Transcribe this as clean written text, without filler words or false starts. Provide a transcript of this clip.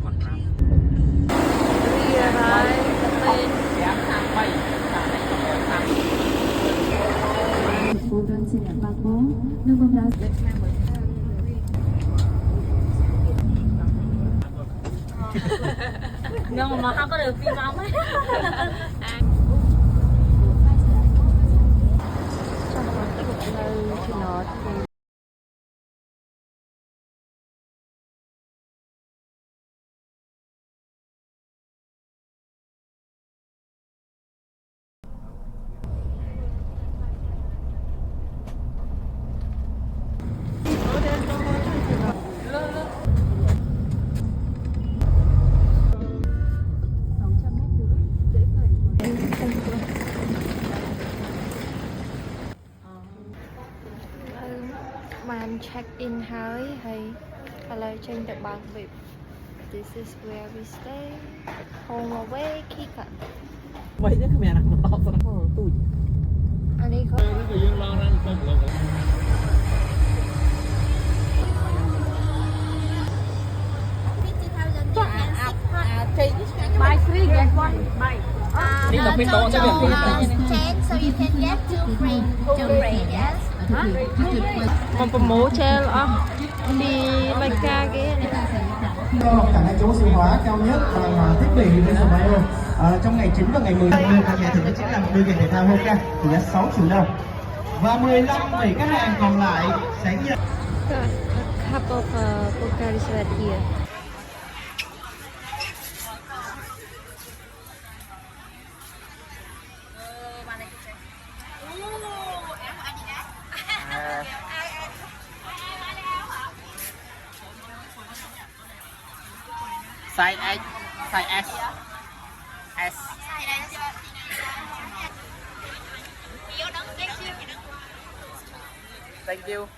còn rau Cô đơn xin nhận bác bố, nâng bông đá. Nhưng mà không có được phim bóng ấy. Man check in hay color change the bunk with this is where we stay home away Kika vậy chứ mẹ nào mà to sao nó không tụi anh đi không Buy three, get one. Buy. đi tập bên đó sẽ được 10, so you can get two free, yes. một promo sale đi Macca kia cả hai chỗ siêu hóa cao nhất và thiết bị bên Smile trong ngày 9 và ngày 10 tháng 10 tham gia thì chính là một đôi giày thể thao Hoka thì giá 6 triệu đồng và 15 vị khách hàng còn lại sẽ nhận a cup of Pocari Sweat here size S size S S thank you